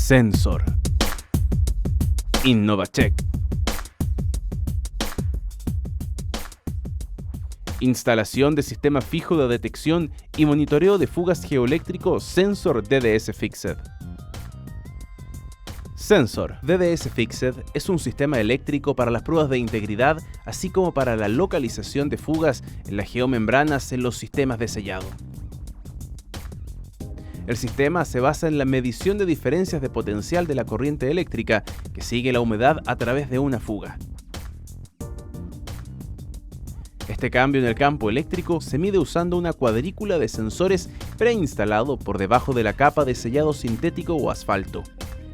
Sensor. Innovatech. Instalación de sistema fijo de detección y monitoreo de fugas geoeléctrico Sensor DDS Fixed. Sensor DDS Fixed es un sistema eléctrico para las pruebas de integridad, así como para la localización de fugas en las geomembranas en los sistemas de sellado. El sistema se basa en la medición de diferencias de potencial de la corriente eléctrica que sigue la humedad a través de una fuga. Este cambio en el campo eléctrico se mide usando una cuadrícula de sensores preinstalado por debajo de la capa de sellado sintético o asfalto.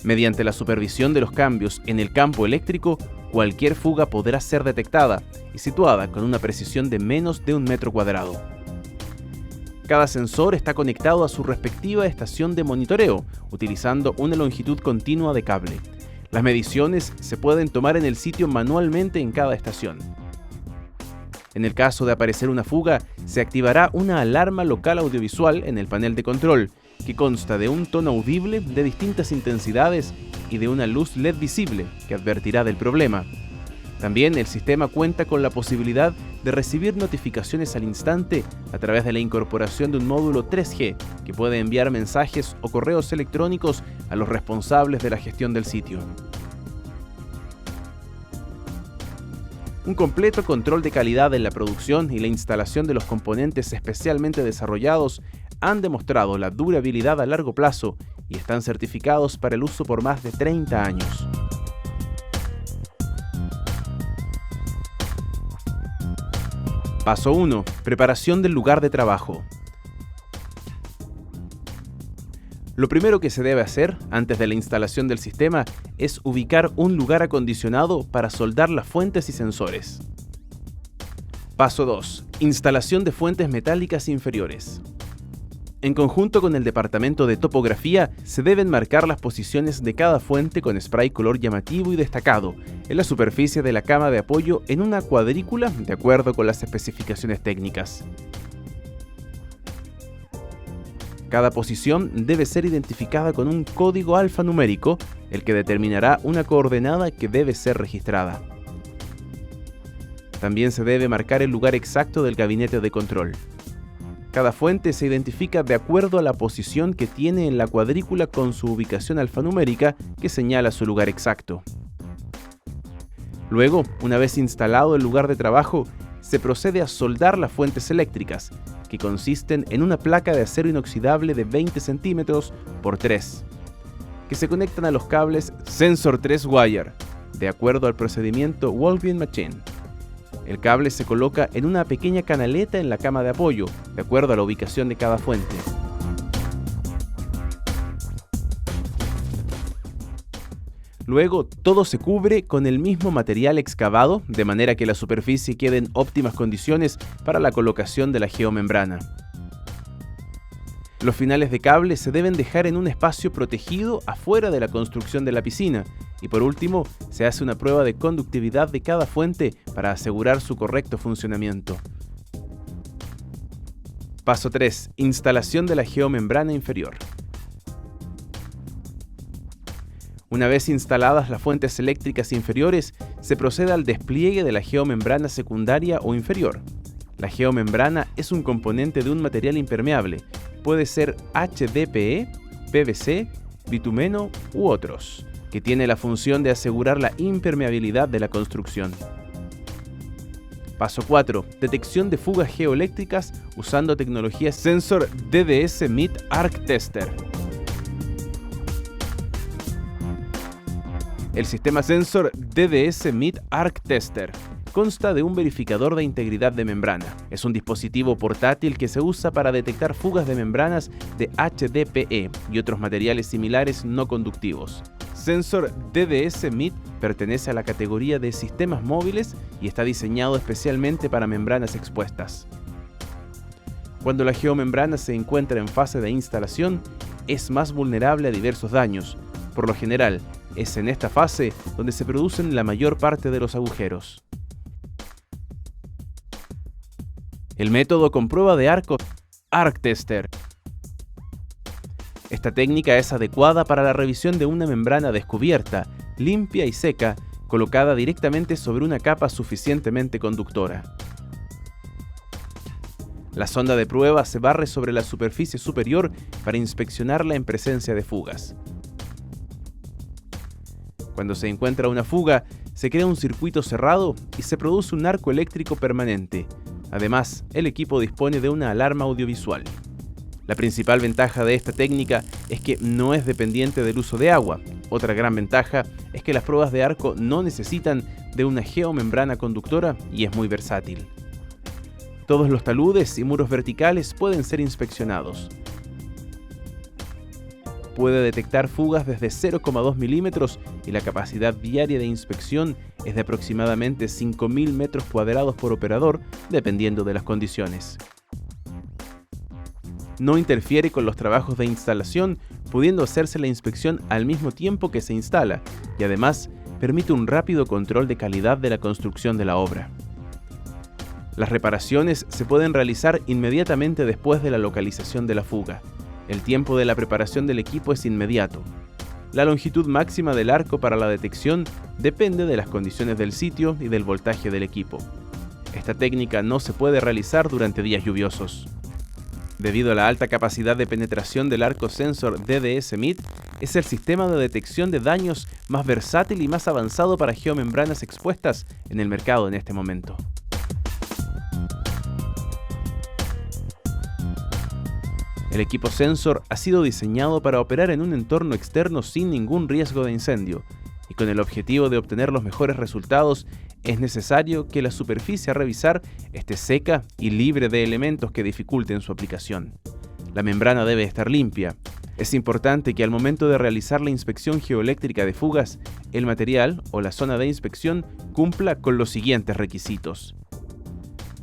Mediante la supervisión de los cambios en el campo eléctrico, cualquier fuga podrá ser detectada y situada con una precisión de menos de 1 metro cuadrado. Cada sensor está conectado a su respectiva estación de monitoreo, utilizando una longitud continua de cable. Las mediciones se pueden tomar en el sitio manualmente en cada estación. En el caso de aparecer una fuga, se activará una alarma local audiovisual en el panel de control, que consta de un tono audible de distintas intensidades y de una luz LED visible que advertirá del problema. También el sistema cuenta con la posibilidad de recibir notificaciones al instante a través de la incorporación de un módulo 3G que puede enviar mensajes o correos electrónicos a los responsables de la gestión del sitio. Un completo control de calidad en la producción y la instalación de los componentes especialmente desarrollados han demostrado la durabilidad a largo plazo y están certificados para el uso por más de 30 años. Paso 1. Preparación del lugar de trabajo. Lo primero que se debe hacer antes de la instalación del sistema es ubicar un lugar acondicionado para soldar las fuentes y sensores. Paso 2. Instalación de fuentes metálicas inferiores. En conjunto con el departamento de topografía, se deben marcar las posiciones de cada fuente con spray color llamativo y destacado en la superficie de la cama de apoyo en una cuadrícula de acuerdo con las especificaciones técnicas. Cada posición debe ser identificada con un código alfanumérico, el que determinará una coordenada que debe ser registrada. También se debe marcar el lugar exacto del gabinete de control. Cada fuente se identifica de acuerdo a la posición que tiene en la cuadrícula con su ubicación alfanumérica que señala su lugar exacto. Luego, una vez instalado el lugar de trabajo, se procede a soldar las fuentes eléctricas, que consisten en una placa de acero inoxidable de 20 centímetros por 3, que se conectan a los cables Sensor 3 Wire, de acuerdo al procedimiento Wolfing Machine. El cable se coloca en una pequeña canaleta en la cama de apoyo, de acuerdo a la ubicación de cada fuente. Luego, todo se cubre con el mismo material excavado, de manera que la superficie quede en óptimas condiciones para la colocación de la geomembrana. Los finales de cable se deben dejar en un espacio protegido afuera de la construcción de la piscina, y por último, se hace una prueba de conductividad de cada fuente para asegurar su correcto funcionamiento. Paso 3. Instalación de la geomembrana inferior. Una vez instaladas las fuentes eléctricas inferiores, se procede al despliegue de la geomembrana secundaria o inferior. La geomembrana es un componente de un material impermeable, puede ser HDPE, PVC, bitumeno u otros, que tiene la función de asegurar la impermeabilidad de la construcción. Paso 4. Detección de fugas geoeléctricas usando tecnología Sensor DDS Meet Arc Tester. El sistema Sensor DDS Meet Arc Tester consta de un verificador de integridad de membrana. Es un dispositivo portátil que se usa para detectar fugas de membranas de HDPE y otros materiales similares no conductivos. Sensor DDS Meet pertenece a la categoría de sistemas móviles y está diseñado especialmente para membranas expuestas. Cuando la geomembrana se encuentra en fase de instalación, es más vulnerable a diversos daños. Por lo general, es en esta fase donde se producen la mayor parte de los agujeros. El método con prueba de arco Arc Tester. Esta técnica es adecuada para la revisión de una membrana descubierta, limpia y seca, colocada directamente sobre una capa suficientemente conductora. La sonda de prueba se barre sobre la superficie superior para inspeccionarla en presencia de fugas. Cuando se encuentra una fuga, se crea un circuito cerrado y se produce un arco eléctrico permanente. Además, el equipo dispone de una alarma audiovisual. La principal ventaja de esta técnica es que no es dependiente del uso de agua. Otra gran ventaja es que las pruebas de arco no necesitan de una geomembrana conductora y es muy versátil. Todos los taludes y muros verticales pueden ser inspeccionados. Puede detectar fugas desde 0,2 milímetros y la capacidad diaria de inspección es de aproximadamente 5.000 metros cuadrados por operador, dependiendo de las condiciones. No interfiere con los trabajos de instalación, pudiendo hacerse la inspección al mismo tiempo que se instala, y además permite un rápido control de calidad de la construcción de la obra. Las reparaciones se pueden realizar inmediatamente después de la localización de la fuga. El tiempo de la preparación del equipo es inmediato. La longitud máxima del arco para la detección depende de las condiciones del sitio y del voltaje del equipo. Esta técnica no se puede realizar durante días lluviosos. Debido a la alta capacidad de penetración del arco sensor DDS-MIT, es el sistema de detección de daños más versátil y más avanzado para geomembranas expuestas en el mercado en este momento. El equipo sensor ha sido diseñado para operar en un entorno externo sin ningún riesgo de incendio, y con el objetivo de obtener los mejores resultados, es necesario que la superficie a revisar esté seca y libre de elementos que dificulten su aplicación. La membrana debe estar limpia. Es importante que al momento de realizar la inspección geoeléctrica de fugas, el material o la zona de inspección cumpla con los siguientes requisitos.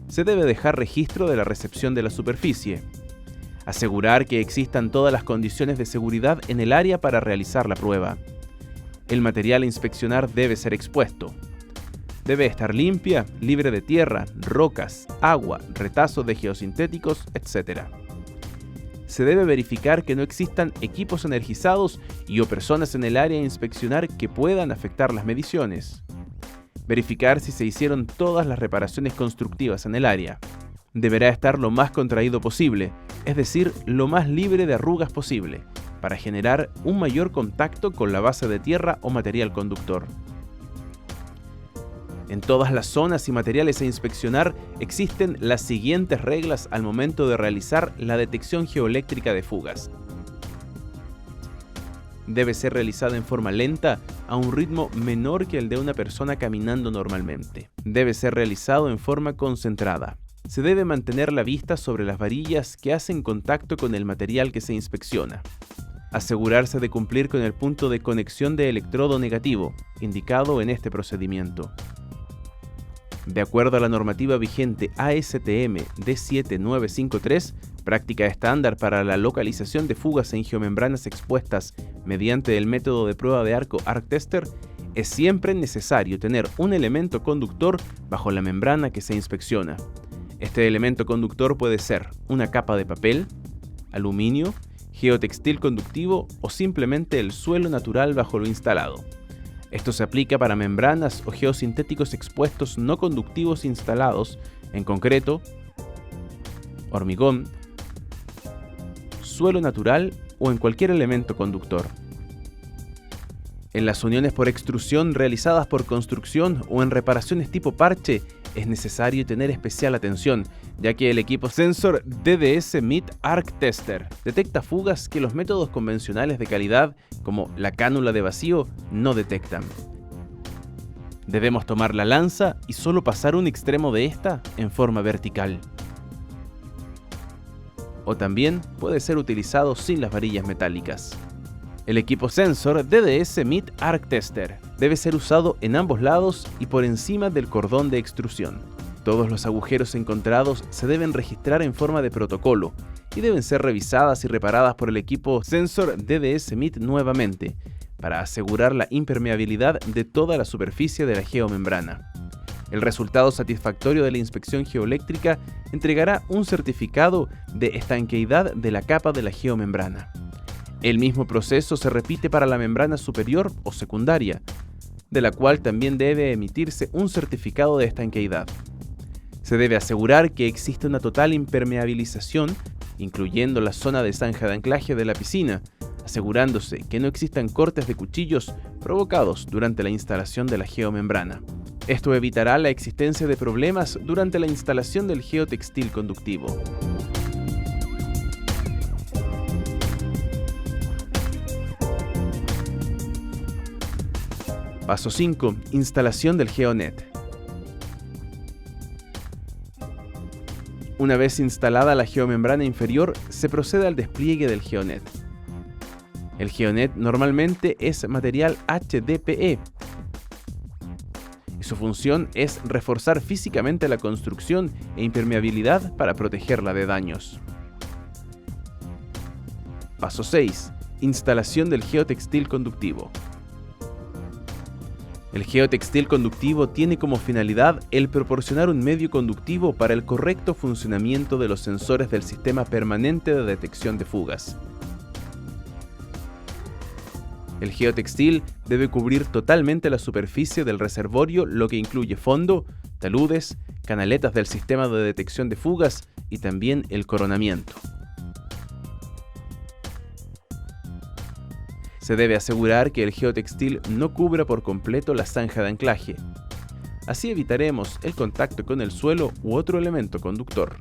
Se debe dejar registro de la recepción de la superficie. Asegurar que existan todas las condiciones de seguridad en el área para realizar la prueba. El material a inspeccionar debe ser expuesto. Debe estar limpia, libre de tierra, rocas, agua, retazos de geosintéticos, etc. Se debe verificar que no existan equipos energizados y o personas en el área a inspeccionar que puedan afectar las mediciones. Verificar si se hicieron todas las reparaciones constructivas en el área. Deberá estar lo más contraído posible, es decir, lo más libre de arrugas posible, para generar un mayor contacto con la base de tierra o material conductor. En todas las zonas y materiales a inspeccionar existen las siguientes reglas al momento de realizar la detección geoeléctrica de fugas. Debe ser realizada en forma lenta, a un ritmo menor que el de una persona caminando normalmente. Debe ser realizado en forma concentrada. Se debe mantener la vista sobre las varillas que hacen contacto con el material que se inspecciona. Asegurarse de cumplir con el punto de conexión de electrodo negativo, indicado en este procedimiento. De acuerdo a la normativa vigente ASTM D7953, práctica estándar para la localización de fugas en geomembranas expuestas mediante el método de prueba de arco ArcTester, es siempre necesario tener un elemento conductor bajo la membrana que se inspecciona. Este elemento conductor puede ser una capa de papel, aluminio, geotextil conductivo o simplemente el suelo natural bajo lo instalado. Esto se aplica para membranas o geosintéticos expuestos no conductivos instalados, en concreto, hormigón, suelo natural o en cualquier elemento conductor. En las uniones por extrusión realizadas por construcción o en reparaciones tipo parche, es necesario tener especial atención, ya que el equipo sensor DDS-MIT ArcTester detecta fugas que los métodos convencionales de calidad, como la cánula de vacío, no detectan. Debemos tomar la lanza y solo pasar un extremo de esta en forma vertical. O también puede ser utilizado sin las varillas metálicas. El equipo sensor DDS-MIT ArcTester debe ser usado en ambos lados y por encima del cordón de extrusión. Todos los agujeros encontrados se deben registrar en forma de protocolo y deben ser revisadas y reparadas por el equipo sensor DDS-MIT nuevamente para asegurar la impermeabilidad de toda la superficie de la geomembrana. El resultado satisfactorio de la inspección geoeléctrica entregará un certificado de estanqueidad de la capa de la geomembrana. El mismo proceso se repite para la membrana superior o secundaria, de la cual también debe emitirse un certificado de estanqueidad. Se debe asegurar que existe una total impermeabilización, incluyendo la zona de zanja de anclaje de la piscina, asegurándose que no existan cortes de cuchillos provocados durante la instalación de la geomembrana. Esto evitará la existencia de problemas durante la instalación del geotextil conductivo. Paso 5. Instalación del GeoNet. Una vez instalada la geomembrana inferior, se procede al despliegue del GeoNet. El GeoNet normalmente es material HDPE y su función es reforzar físicamente la construcción e impermeabilidad para protegerla de daños. Paso 6. Instalación del geotextil conductivo. El geotextil conductivo tiene como finalidad el proporcionar un medio conductivo para el correcto funcionamiento de los sensores del sistema permanente de detección de fugas. El geotextil debe cubrir totalmente la superficie del reservorio, lo que incluye fondo, taludes, canaletas del sistema de detección de fugas y también el coronamiento. Se debe asegurar que el geotextil no cubra por completo la zanja de anclaje. Así evitaremos el contacto con el suelo u otro elemento conductor.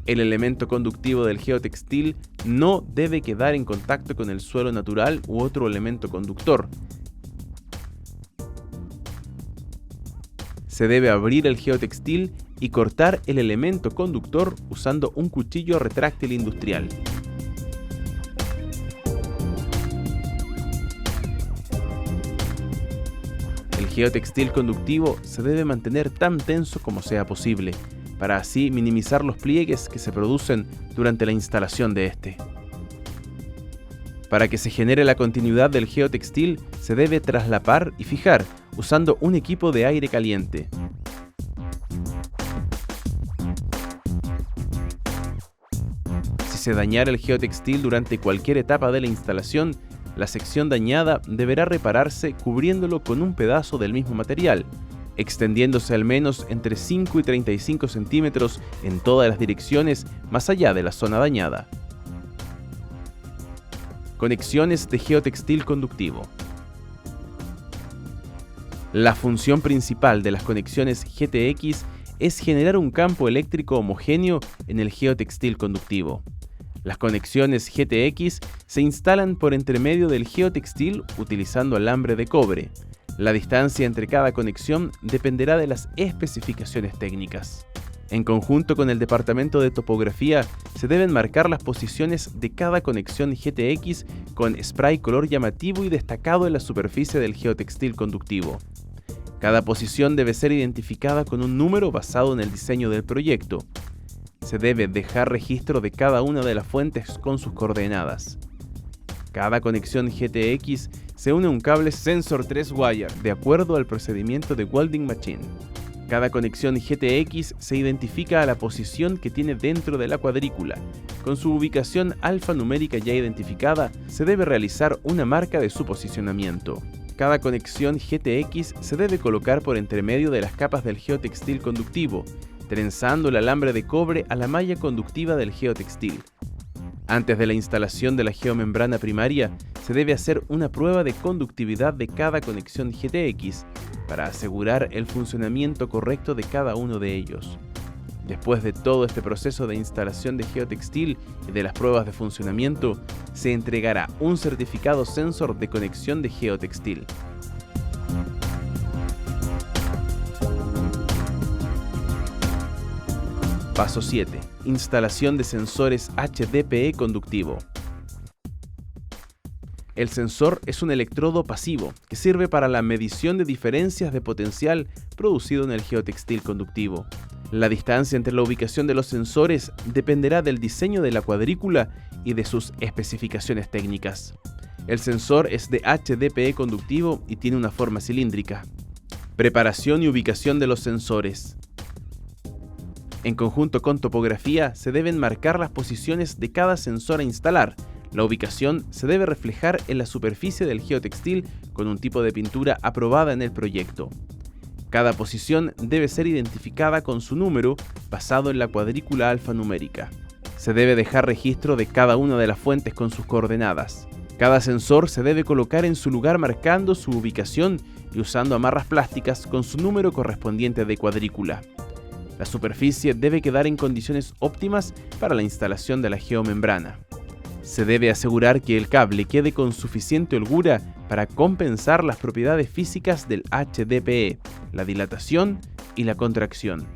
El elemento conductivo del geotextil no debe quedar en contacto con el suelo natural u otro elemento conductor. Se debe abrir el geotextil y cortar el elemento conductor usando un cuchillo retráctil industrial. El geotextil conductivo se debe mantener tan tenso como sea posible, para así minimizar los pliegues que se producen durante la instalación de este. Para que se genere la continuidad del geotextil, se debe traslapar y fijar usando un equipo de aire caliente. Si se dañara el geotextil durante cualquier etapa de la instalación, la sección dañada deberá repararse cubriéndolo con un pedazo del mismo material, extendiéndose al menos entre 5 y 35 centímetros en todas las direcciones más allá de la zona dañada. Conexiones de geotextil conductivo. La función principal de las conexiones GTX es generar un campo eléctrico homogéneo en el geotextil conductivo. Las conexiones GTX se instalan por entremedio del geotextil utilizando alambre de cobre. La distancia entre cada conexión dependerá de las especificaciones técnicas. En conjunto con el departamento de topografía, se deben marcar las posiciones de cada conexión GTX con spray color llamativo y destacado en la superficie del geotextil conductivo. Cada posición debe ser identificada con un número basado en el diseño del proyecto. Se debe dejar registro de cada una de las fuentes con sus coordenadas. Cada conexión GTX se une a un cable Sensor 3-Wire de acuerdo al procedimiento de Welding Machine. Cada conexión GTX se identifica a la posición que tiene dentro de la cuadrícula. Con su ubicación alfanumérica ya identificada, se debe realizar una marca de su posicionamiento. Cada conexión GTX se debe colocar por entremedio de las capas del geotextil conductivo, trenzando el alambre de cobre a la malla conductiva del geotextil. Antes de la instalación de la geomembrana primaria, se debe hacer una prueba de conductividad de cada conexión GTX para asegurar el funcionamiento correcto de cada uno de ellos. Después de todo este proceso de instalación de geotextil y de las pruebas de funcionamiento, se entregará un certificado sensor de conexión de geotextil. Paso 7. Instalación de sensores HDPE conductivo. El sensor es un electrodo pasivo que sirve para la medición de diferencias de potencial producido en el geotextil conductivo. La distancia entre la ubicación de los sensores dependerá del diseño de la cuadrícula y de sus especificaciones técnicas. El sensor es de HDPE conductivo y tiene una forma cilíndrica. Preparación y ubicación de los sensores. En conjunto con topografía, se deben marcar las posiciones de cada sensor a instalar. La ubicación se debe reflejar en la superficie del geotextil con un tipo de pintura aprobada en el proyecto. Cada posición debe ser identificada con su número basado en la cuadrícula alfanumérica. Se debe dejar registro de cada una de las fuentes con sus coordenadas. Cada sensor se debe colocar en su lugar marcando su ubicación y usando amarras plásticas con su número correspondiente de cuadrícula. La superficie debe quedar en condiciones óptimas para la instalación de la geomembrana. Se debe asegurar que el cable quede con suficiente holgura para compensar las propiedades físicas del HDPE, la dilatación y la contracción.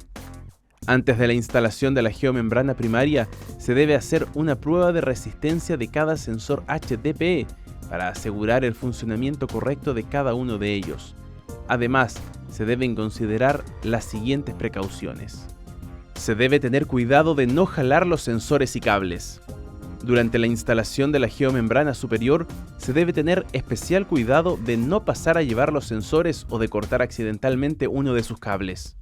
Antes de la instalación de la geomembrana primaria, se debe hacer una prueba de resistencia de cada sensor HDPE para asegurar el funcionamiento correcto de cada uno de ellos. Además, se deben considerar las siguientes precauciones. Se debe tener cuidado de no jalar los sensores y cables. Durante la instalación de la geomembrana superior, se debe tener especial cuidado de no pasar a llevar los sensores o de cortar accidentalmente uno de sus cables.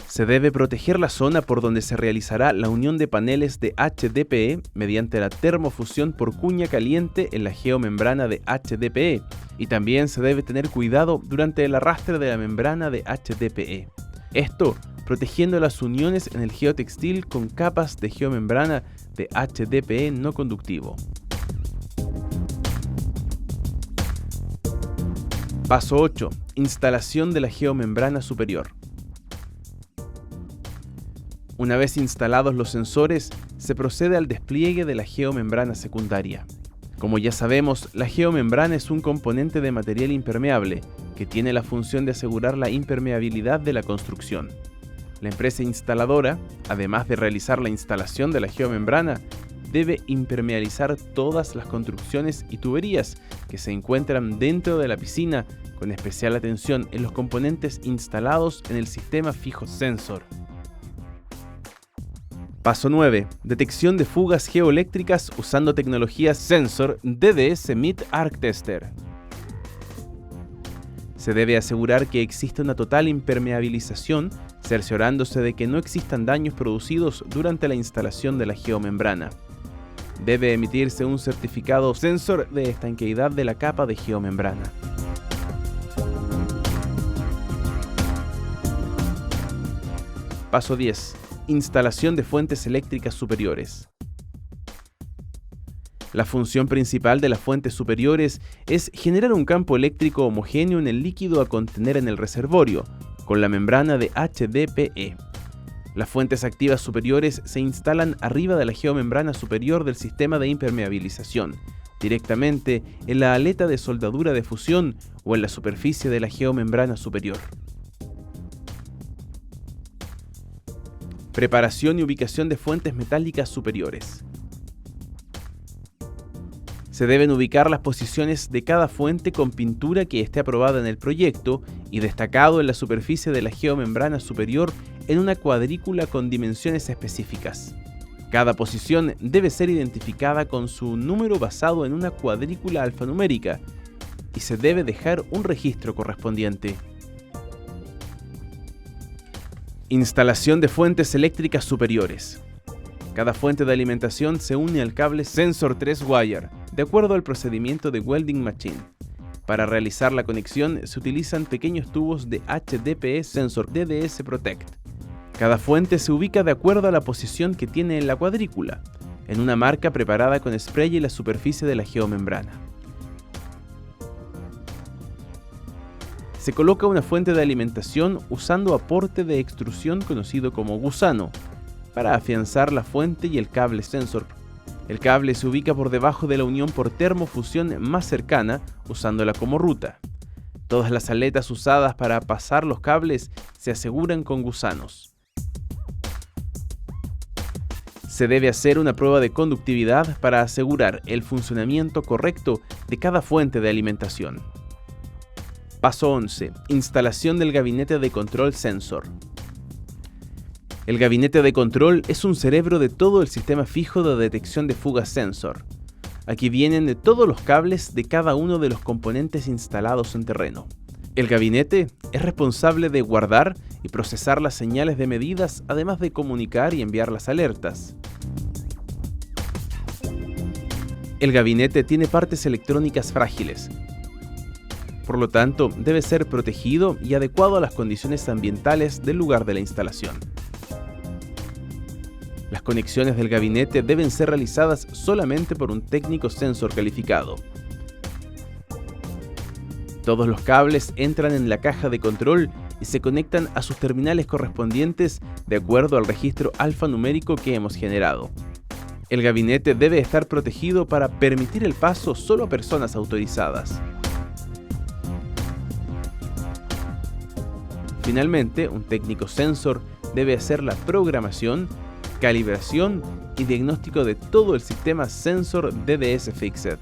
Se debe proteger la zona por donde se realizará la unión de paneles de HDPE mediante la termofusión por cuña caliente en la geomembrana de HDPE, y también se debe tener cuidado durante el arrastre de la membrana de HDPE. Esto protegiendo las uniones en el geotextil con capas de geomembrana de HDPE no conductivo. Paso 8. Instalación de la geomembrana superior. Una vez instalados los sensores, se procede al despliegue de la geomembrana secundaria. Como ya sabemos, la geomembrana es un componente de material impermeable que tiene la función de asegurar la impermeabilidad de la construcción. La empresa instaladora, además de realizar la instalación de la geomembrana, debe impermeabilizar todas las construcciones y tuberías que se encuentran dentro de la piscina, con especial atención en los componentes instalados en el sistema fijo sensor. Paso 9. Detección de fugas geoeléctricas usando tecnología Sensor DDS MIT ArcTester. Se debe asegurar que existe una total impermeabilización, cerciorándose de que no existan daños producidos durante la instalación de la geomembrana. Debe emitirse un certificado Sensor de estanqueidad de la capa de geomembrana. Paso 10. Instalación de fuentes eléctricas superiores. La función principal de las fuentes superiores es generar un campo eléctrico homogéneo en el líquido a contener en el reservorio, con la membrana de HDPE. Las fuentes activas superiores se instalan arriba de la geomembrana superior del sistema de impermeabilización, directamente en la aleta de soldadura de fusión o en la superficie de la geomembrana superior. Preparación y ubicación de fuentes metálicas superiores. Se deben ubicar las posiciones de cada fuente con pintura que esté aprobada en el proyecto y destacado en la superficie de la geomembrana superior en una cuadrícula con dimensiones específicas. Cada posición debe ser identificada con su número basado en una cuadrícula alfanumérica y se debe dejar un registro correspondiente. Instalación de fuentes eléctricas superiores. Cada fuente de alimentación se une al cable Sensor 3-Wire, de acuerdo al procedimiento de Welding Machine. Para realizar la conexión se utilizan pequeños tubos de HDPE Sensor DDS Protect. Cada fuente se ubica de acuerdo a la posición que tiene en la cuadrícula, en una marca preparada con spray en la superficie de la geomembrana. Se coloca una fuente de alimentación usando aporte de extrusión conocido como gusano, para afianzar la fuente y el cable sensor. El cable se ubica por debajo de la unión por termofusión más cercana, usándola como ruta. Todas las aletas usadas para pasar los cables se aseguran con gusanos. Se debe hacer una prueba de conductividad para asegurar el funcionamiento correcto de cada fuente de alimentación. Paso 11. Instalación del gabinete de control sensor. El gabinete de control es un cerebro de todo el sistema fijo de detección de fugas sensor. Aquí vienen todos los cables de cada uno de los componentes instalados en terreno. El gabinete es responsable de guardar y procesar las señales de medidas, además de comunicar y enviar las alertas. El gabinete tiene partes electrónicas frágiles. Por lo tanto, debe ser protegido y adecuado a las condiciones ambientales del lugar de la instalación. Las conexiones del gabinete deben ser realizadas solamente por un técnico sensor calificado. Todos los cables entran en la caja de control y se conectan a sus terminales correspondientes de acuerdo al registro alfanumérico que hemos generado. El gabinete debe estar protegido para permitir el paso solo a personas autorizadas. Finalmente, un técnico sensor debe hacer la programación, calibración y diagnóstico de todo el sistema Sensor DDS Fixed.